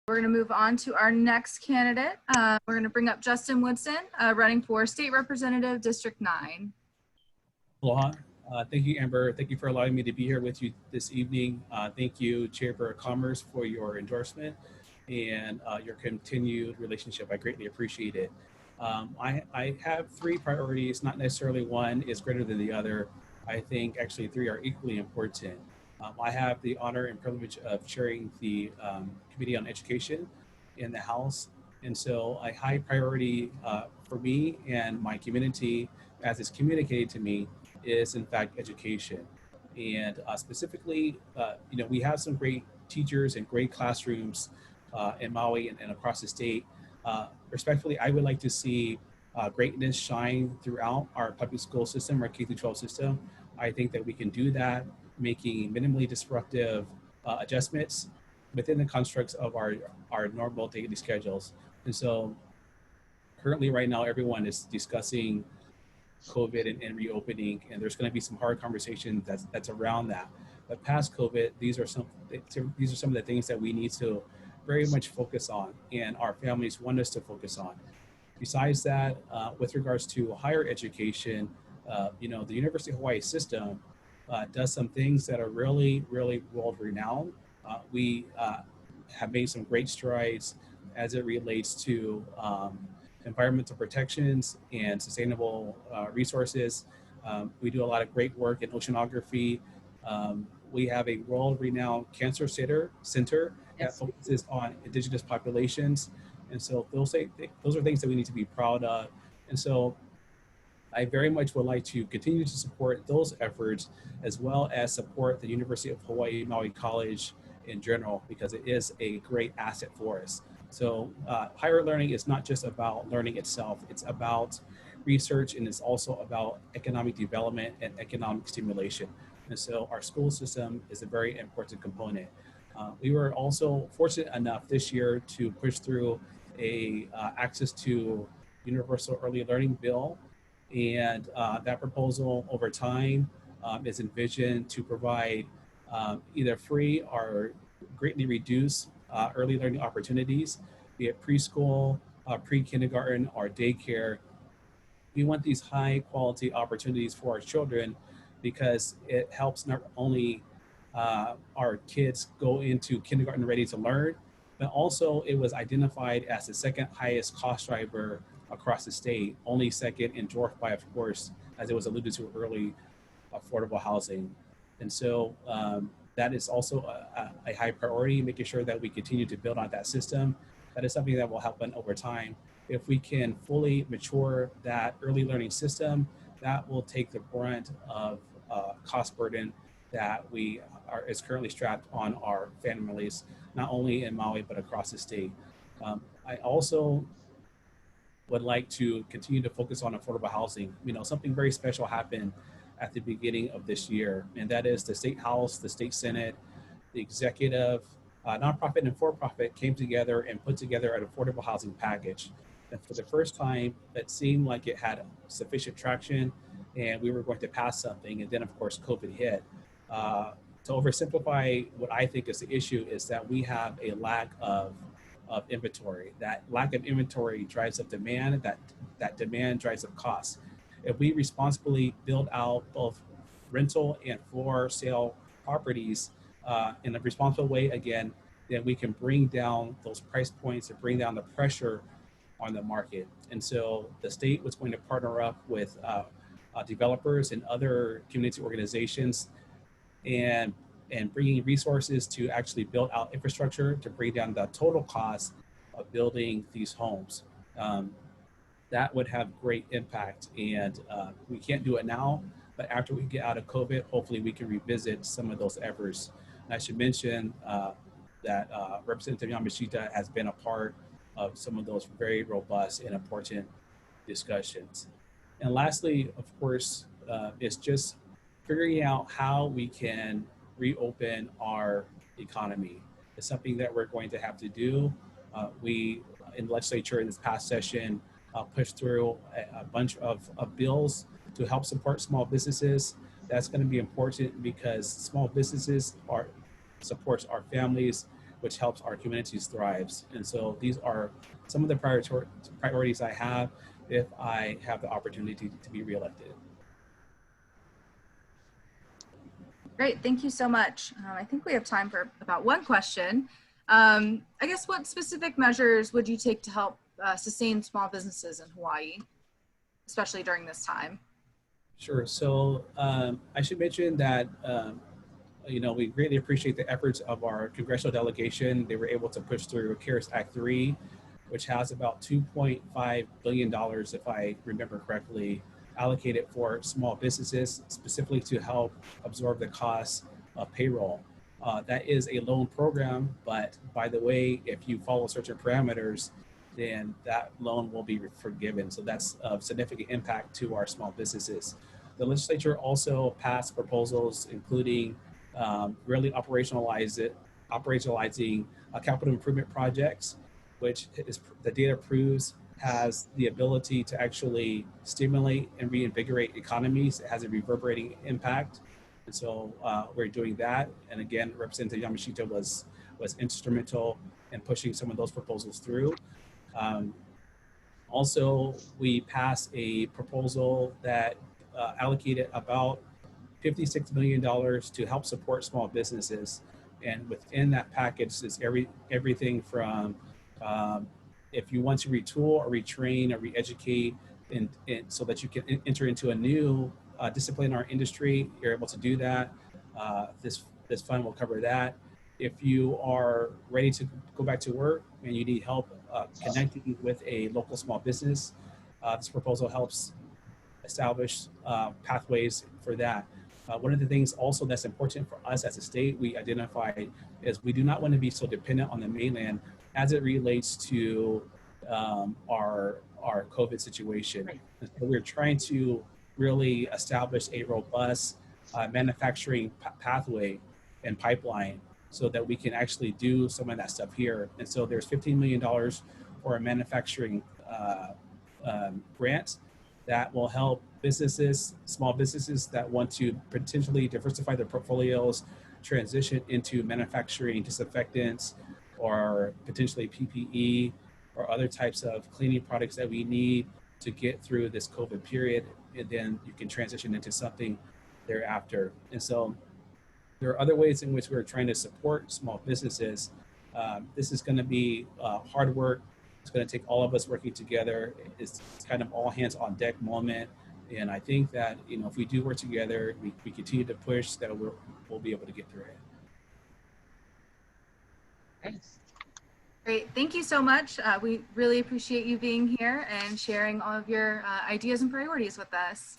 We're going to move on to our next candidate. We're going to bring up Justin Woodson, running for State Representative, District 9. Aloha. Thank you, Amber. Thank you for allowing me to be here with you this evening. Thank you, Chamber of Commerce, for your endorsement and your continued relationship. I greatly appreciate it. I have three priorities, not necessarily one is greater than the other. I think actually three are equally important. I have the honor and privilege of chairing the Committee on Education in the House. And so a high priority for me and my community, as it's communicated to me, is in fact education. And specifically, we have some great teachers and great classrooms in Maui and across the state. Respectfully, I would like to see greatness shine throughout our public school system, our K-12 system. I think that we can do that, making minimally disruptive adjustments within the constructs of our normal daily schedules. And so currently right now, everyone is discussing COVID and reopening, and there's going to be some hard conversation that's around that. But past COVID, these are some of the things that we need to very much focus on, and our families want us to focus on. Besides that, with regards to higher education, the University of Hawaii system does some things that are really, really world-renowned. We have made some great strides as it relates to environmental protections and sustainable resources. We do a lot of great work in oceanography. We have a world-renowned cancer center that focuses on indigenous populations. And so those are things that we need to be proud of. And so I very much would like to continue to support those efforts, as well as support the University of Hawaii Maui College in general, because it is a great asset for us. So higher learning is not just about learning itself, it's about research, and it's also about economic development and economic stimulation. And so our school system is a very important component. We were also fortunate enough this year to push through a access to universal early learning bill. And that proposal over time is envisioned to provide either free or greatly reduced early learning opportunities, be it preschool, pre-kindergarten, or daycare. We want these high quality opportunities for our children because it helps not only our kids go into kindergarten ready to learn, but also it was identified as the second highest cost driver across the state, only second and dwarfed by, of course, as it was alluded to early, affordable housing. And so that is also a high priority, making sure that we continue to build on that system. That is something that will happen over time. If we can fully mature that early learning system, that will take the brunt of cost burden that is currently strapped on our families, not only in Maui, but across the state. I also would like to continue to focus on affordable housing. Something very special happened at the beginning of this year, and that is the State House, the State Senate, the executive, nonprofit and for-profit came together and put together an affordable housing package. And for the first time, it seemed like it had sufficient traction and we were going to pass something. And then of course, COVID hit. To oversimplify what I think is the issue is that we have a lack of inventory. That lack of inventory drives up demand, that demand drives up costs. If we responsibly build out both rental and for sale properties in a responsible way, again, then we can bring down those price points and bring down the pressure on the market. And so the state was going to partner up with developers and other community organizations and bringing resources to actually build out infrastructure to bring down the total cost of building these homes. That would have great impact, and we can't do it now, but after we get out of COVID, hopefully we can revisit some of those efforts. And I should mention that Representative Yamashita has been a part of some of those very robust and important discussions. And lastly, of course, is just figuring out how we can reopen our economy. It's something that we're going to have to do. We, in the legislature in this past session, pushed through a bunch of bills to help support small businesses. That's going to be important because small businesses supports our families, which helps our communities thrive. And so these are some of the priorities I have if I have the opportunity to be reelected. Great, thank you so much. I think we have time for about one question. I guess what specific measures would you take to help sustain small businesses in Hawaii, especially during this time? Sure. So I should mention that we greatly appreciate the efforts of our congressional delegation. They were able to push through CARES Act 3, which has about $2.5 billion, if I remember correctly, allocated for small businesses, specifically to help absorb the costs of payroll. That is a loan program, but by the way, if you follow certain parameters, then that loan will be forgiven. So that's of significant impact to our small businesses. The legislature also passed proposals including really operationalizing capital improvement projects, which is, the data proves has the ability to actually stimulate and reinvigorate economies. It has a reverberating impact. And so we're doing that. And again, Representative Yamashita was instrumental in pushing some of those proposals through. Also, we passed a proposal that allocated about $56 million to help support small businesses. And within that package is everything from if you want to retool or retrain or re-educate so that you can enter into a new discipline in our industry, you're able to do that. This fund will cover that. If you are ready to go back to work and you need help connecting with a local small business, this proposal helps establish pathways for that. One of the things also that's important for us as a state, we identified is we do not want to be so dependent on the mainland as it relates to our COVID situation. Right. And so we're trying to really establish a robust manufacturing pathway and pipeline so that we can actually do some of that stuff here. And so there's $15 million for a manufacturing grant that will help businesses, small businesses that want to potentially diversify their portfolios, transition into manufacturing disinfectants or potentially PPE or other types of cleaning products that we need to get through this COVID period. And then you can transition into something thereafter. And so there are other ways in which we're trying to support small businesses. This is going to be hard work. It's going to take all of us working together. It's kind of all hands on deck moment. And I think that, if we do work together, we continue to push, that we'll be able to get through it. Thanks. Great, thank you so much. We really appreciate you being here and sharing all of your ideas and priorities with us.